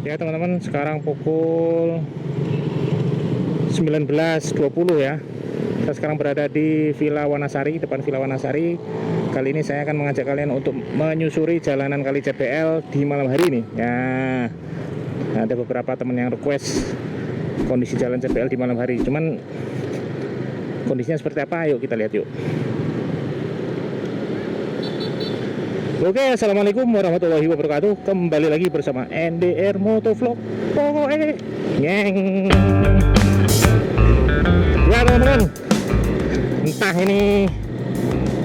Ya teman-teman, sekarang pukul 19.20 ya. Saya sekarang berada di Villa Wanasari, depan Villa Wanasari. Kali ini saya akan mengajak kalian untuk menyusuri jalanan Kali CPL di malam hari ini. Ya, ada beberapa teman yang request kondisi jalan CPL di malam hari. Cuman kondisinya seperti apa? Yuk kita lihat yuk. Oke, assalamualaikum warahmatullahi wabarakatuh. Kembali lagi bersama NDR Motovlog. Pokoknya ngeng. Ya teman-teman, entah ini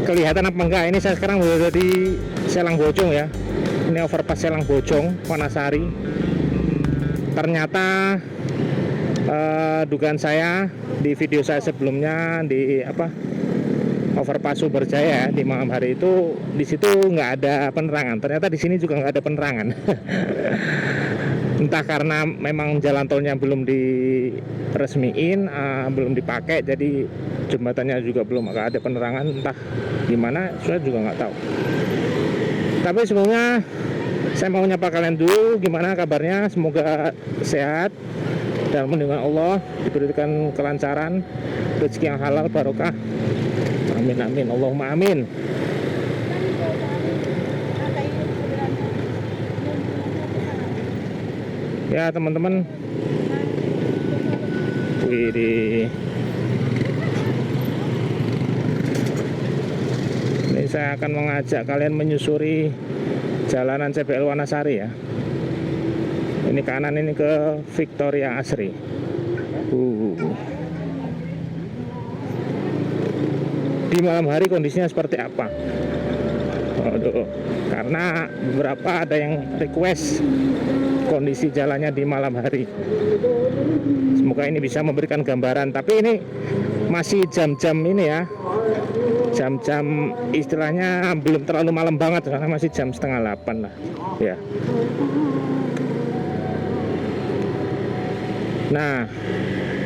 kelihatan apa enggak, ini saya sekarang berada di Selang Bojong ya. Ini overpass Selang Bojong, Wanasari. Ternyata dugaan saya di video saya sebelumnya di overpass Sumberjaya di malam hari itu, di situ nggak ada penerangan. Ternyata di sini juga nggak ada penerangan. Entah karena memang jalan tolnya belum diresmiin, belum dipakai, jadi jembatannya juga belum nggak ada penerangan. Entah gimana, saya juga nggak tahu. Tapi sebelumnya saya mau nyapa kalian dulu, gimana kabarnya? Semoga sehat dan dengan Allah diberikan kelancaran, rezeki yang halal, barokah. Amin amin, Allahumma amin. Ya teman-teman, ini saya akan mengajak kalian menyusuri jalanan CPL Wanasari ya. Ini kanan, ini ke Victoria Asri. Di malam hari kondisinya seperti apa? Waduh, karena beberapa ada yang request kondisi jalannya di malam hari. Semoga ini bisa memberikan gambaran. Tapi ini masih jam-jam ini ya, jam-jam istilahnya belum terlalu malam banget, karena masih jam 7:30 lah ya. Nah,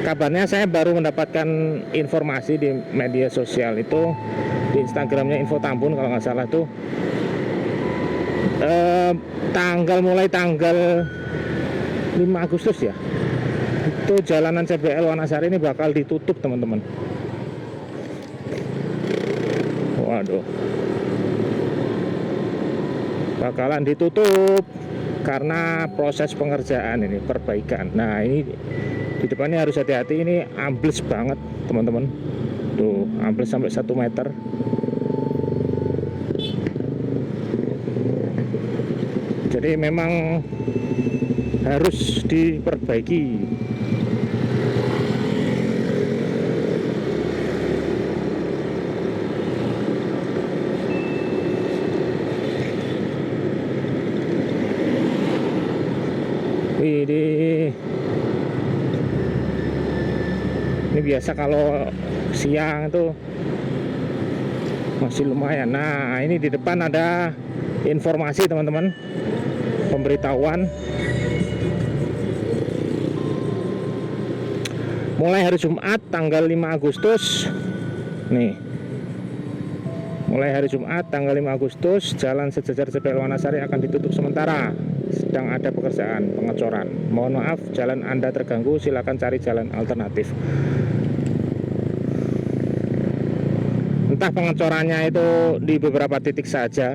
kabarnya saya baru mendapatkan informasi di media sosial itu, di Instagramnya Info Tambun kalau nggak salah tuh, mulai tanggal 5 Agustus ya, itu jalanan CPL Wanasari ini bakal ditutup teman-teman. Waduh, bakalan ditutup karena proses pengerjaan ini, perbaikan. Nah ini di depannya harus hati-hati, ini ambles banget teman-teman. Tuh, ambles sampai 1 meter. Jadi memang harus diperbaiki. Ini biasa kalau siang itu masih lumayan. Nah ini di depan ada informasi teman-teman, pemberitahuan mulai hari Jumat tanggal 5 Agustus nih. Mulai hari Jumat tanggal 5 Agustus jalan sejajar CPL Wanasari akan ditutup sementara, sedang ada pekerjaan pengecoran. Mohon maaf jalan Anda terganggu, silakan cari jalan alternatif. Entah pengecorannya itu di beberapa titik saja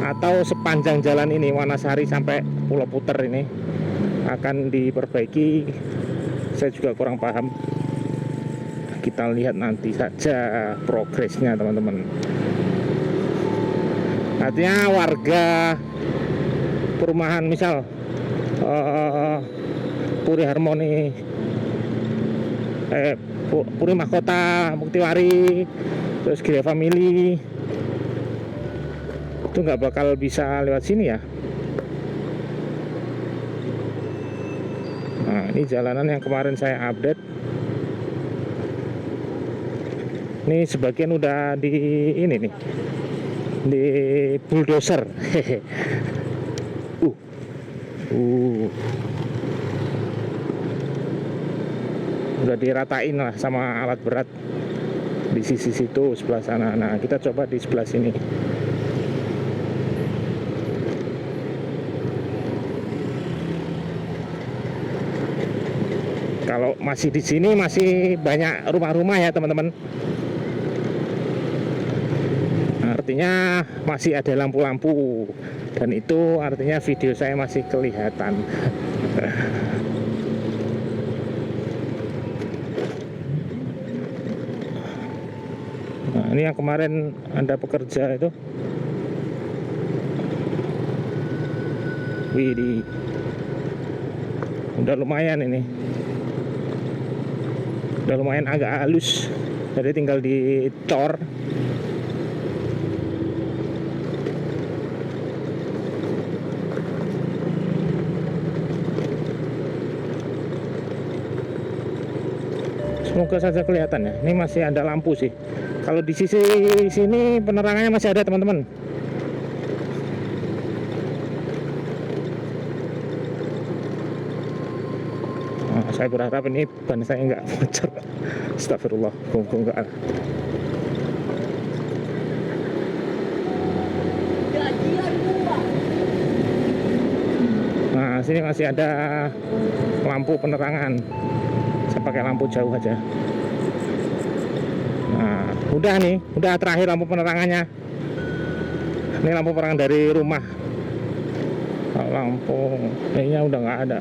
atau sepanjang jalan ini Wanasari sampai Pulau Puter ini akan diperbaiki, saya juga kurang paham. Kita lihat nanti saja progresnya teman-teman. Artinya warga perumahan misal Puri Harmoni, Puri Mahkota, Muktiwari, terus Gria Family itu nggak bakal bisa lewat sini ya. Nah ini jalanan yang kemarin saya update. Ini sebagian udah di ini nih, di bulldozer. Udah diratain lah sama alat berat di sisi situ sebelah sana. Nah kita coba di sebelah sini. Kalau masih di sini masih banyak rumah-rumah ya teman-teman. Artinya masih ada lampu-lampu, dan itu artinya video saya masih kelihatan. Nah, ini yang kemarin Anda pekerja itu. Widih, udah lumayan ini. Udah lumayan agak halus, jadi tinggal dicor. Semoga saja kelihatan ya. Ini masih ada lampu sih. Kalau di sisi sini penerangannya masih ada teman-teman. Nah, saya berharap ini ban saya nggak bocor. Astagfirullah, enggak. Nah, sini masih ada lampu penerangan. Saya pakai lampu jauh aja. Nah, udah nih, udah terakhir lampu penerangannya. Ini lampu penerangan dari rumah. Kalau lampu kayaknya udah nggak ada.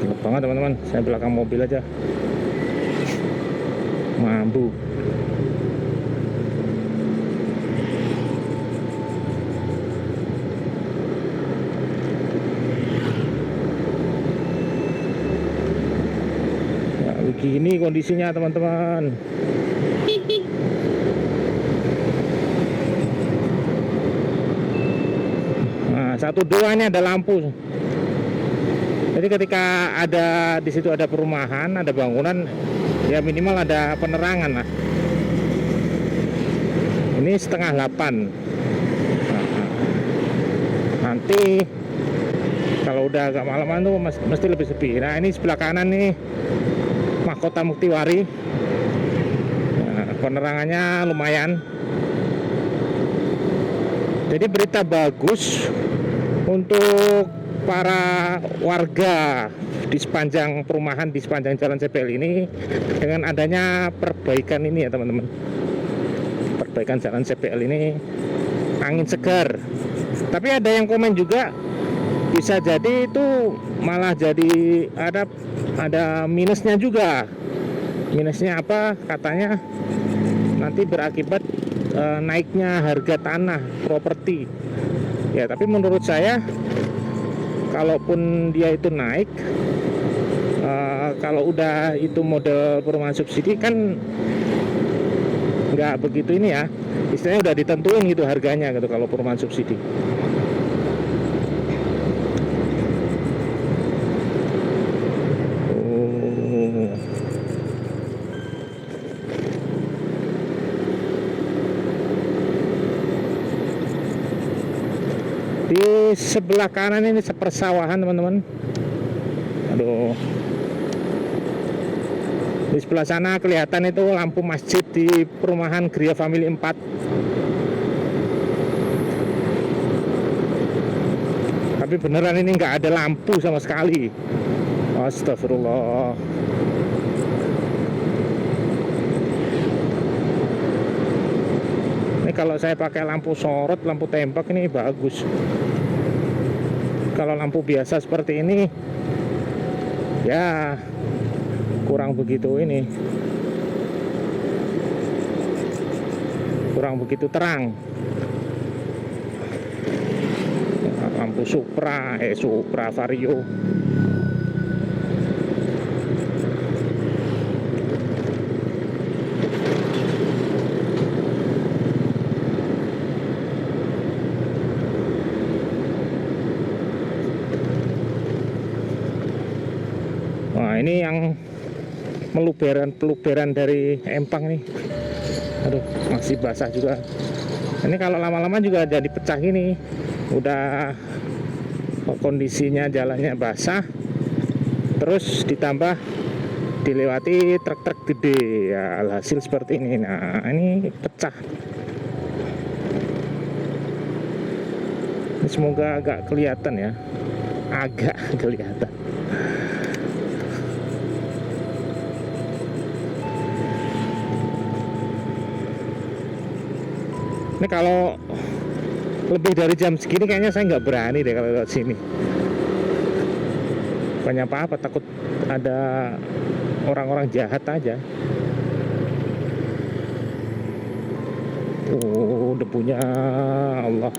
Gelap banget teman-teman. Saya belakang mobil aja. Mampu. Begini kondisinya teman-teman. Nah, satu dua ini ada lampu. Jadi ketika ada di situ ada perumahan, ada bangunan, ya minimal ada penerangan lah. Ini 7:30. Nanti kalau udah agak malaman tuh mesti lebih sepi. Nah, ini sebelah kanan nih Mahkota Muktiwari. Nah, penerangannya lumayan. Jadi berita bagus untuk para warga di sepanjang perumahan, di sepanjang Jalan CPL ini, dengan adanya perbaikan ini ya teman-teman. Perbaikan Jalan CPL ini, angin segar. Tapi ada yang komen juga, bisa jadi itu malah jadi ada minusnya juga. Minusnya apa? Katanya nanti berakibat naiknya harga tanah, properti. Ya, tapi menurut saya kalaupun dia itu naik, kalau udah itu model perumahan subsidi kan nggak begitu ini ya, istilahnya udah ditentuin gitu harganya gitu kalau perumahan subsidi. Di sebelah kanan ini sepersawahan teman-teman. Aduh. Di sebelah sana kelihatan itu lampu masjid di perumahan Gria Family 4. Tapi beneran ini nggak ada lampu sama sekali. Astagfirullah. Ini kalau saya pakai lampu sorot, lampu tembak ini bagus. Kalau lampu biasa seperti ini, ya kurang begitu ini, kurang begitu terang. Lampu Supra Vario. Wah, ini yang peluberan dari empang nih. Aduh, masih basah juga. Ini kalau lama-lama juga jadi pecah gini. Udah kondisinya jalannya basah, terus ditambah dilewati truk-truk gede, ya alhasil seperti ini. Nah, ini pecah. Semoga agak kelihatan ya, agak kelihatan. Ini kalau lebih dari jam segini kayaknya saya nggak berani deh kalau lewat sini. Banyak apa-apa, takut ada orang-orang jahat aja. Oh, debunya Allah.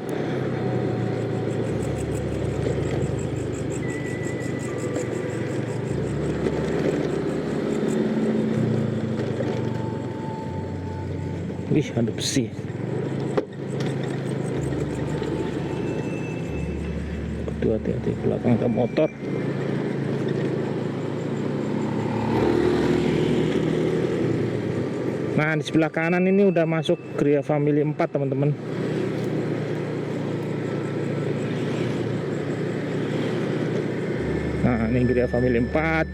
Wih, ada besi. Aduh, hati-hati, belakang ada motor. Nah, di sebelah kanan ini udah masuk Gria Family 4, teman-teman. Nah, ini Gria Family 4.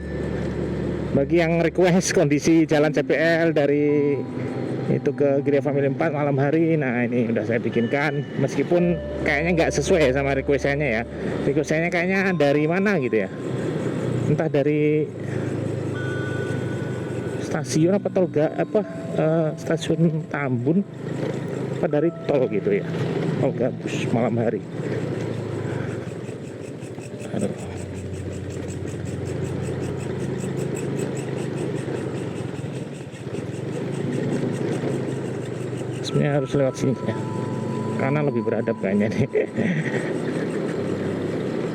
Bagi yang request kondisi jalan CPL dari itu ke Gria Family 4 malam hari, nah ini udah saya bikinkan. Meskipun kayaknya nggak sesuai sama requestannya ya. Requestannya kayaknya dari mana gitu ya. Entah dari stasiun apa tol stasiun Tambun apa dari tol gitu ya, tol Gabus malam hari. Aduh. Sebenarnya harus lewat sini ya, karena lebih beradab kayaknya nih.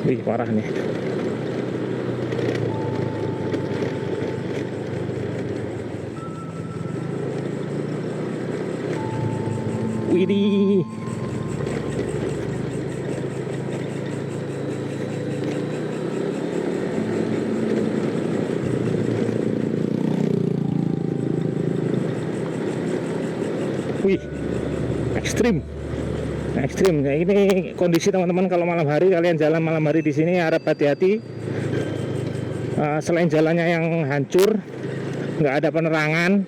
Wih, parah nih. Widih. Wih, ekstrim. Ekstrim. Nah, ini kondisi teman-teman kalau malam hari kalian jalan malam hari di sini harap hati-hati. Selain jalannya yang hancur, nggak ada penerangan.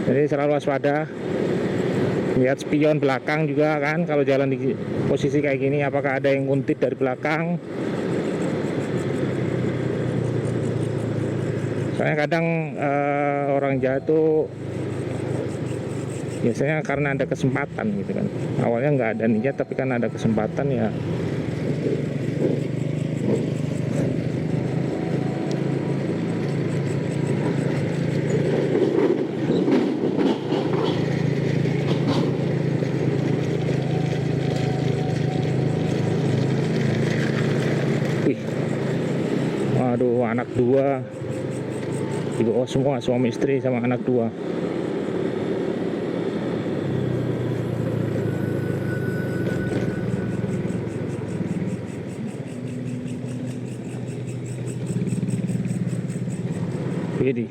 Jadi selalu waspada. Lihat spion belakang juga kan, kalau jalan di posisi kayak gini, apakah ada yang nguntit dari belakang. Soalnya kadang orang jahat tuh biasanya karena ada kesempatan gitu kan. Awalnya nggak ada niat, tapi kan ada kesempatan ya. Aduh, anak dua di bawah semua, suami istri sama anak dua. Jadi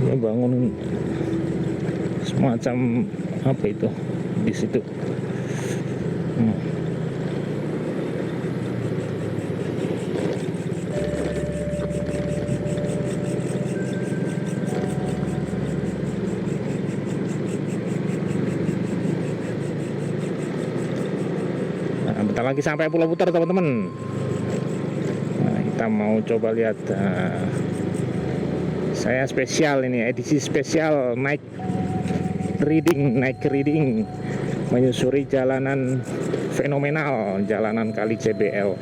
dia bangun semacam apa itu di situ. Bentar lagi sampai Pulau Putar, teman-teman. Nah, kita mau coba lihat. Saya spesial ini, edisi spesial night reading, menyusuri jalanan fenomenal, jalanan Kali CBL.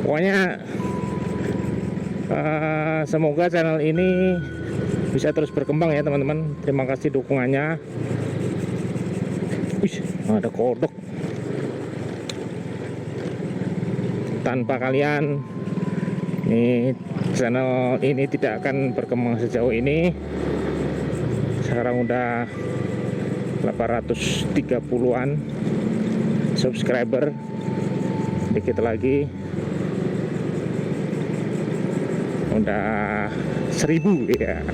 Pokoknya semoga channel ini bisa terus berkembang ya, teman-teman. Terima kasih dukungannya. Wih, ada kodok. Tanpa kalian, ini channel ini tidak akan berkembang sejauh ini. Sekarang udah 830-an subscriber, dikit lagi udah 1000 ya.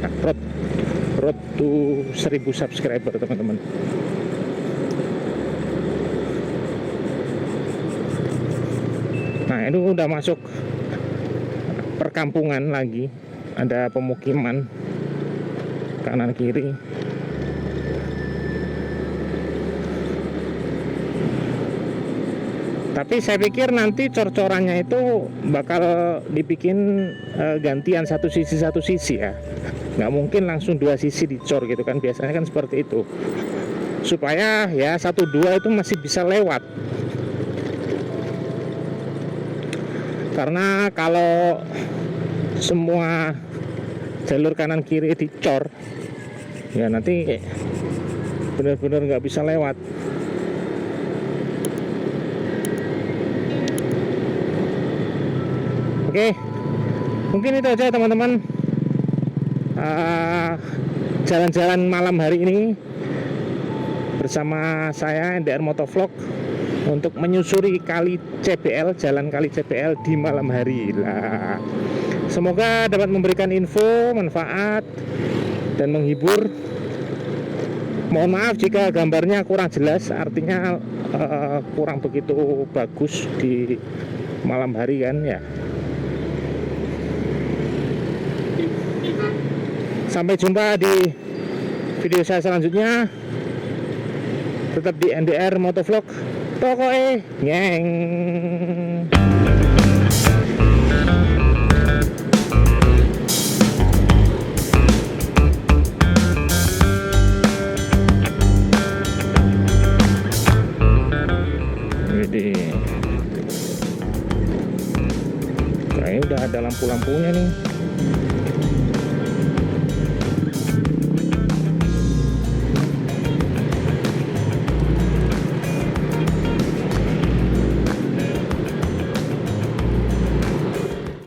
Road to 1000 subscriber, teman-teman. Nah, itu udah masuk perkampungan lagi, ada pemukiman kanan kiri. Tapi saya pikir nanti cor-corannya itu bakal dibikin gantian satu sisi ya. Nggak mungkin langsung dua sisi dicor gitu kan, biasanya kan seperti itu. Supaya ya 1-2 itu masih bisa lewat. Karena kalau semua jalur kanan kiri dicor, ya nanti benar-benar nggak bisa lewat. Oke, mungkin itu aja teman-teman, jalan-jalan malam hari ini bersama saya NDR Motovlog untuk menyusuri kali CBL, jalan kali CBL di malam hari lah. Semoga dapat memberikan info, manfaat, dan menghibur. Mohon maaf jika gambarnya kurang jelas, artinya kurang begitu bagus di malam hari kan ya. Sampai jumpa di video saya selanjutnya. Tetap di NDR Motovlog. Pokoknya ngeng. Jadi kayaknya udah ada lampu-lampunya nih.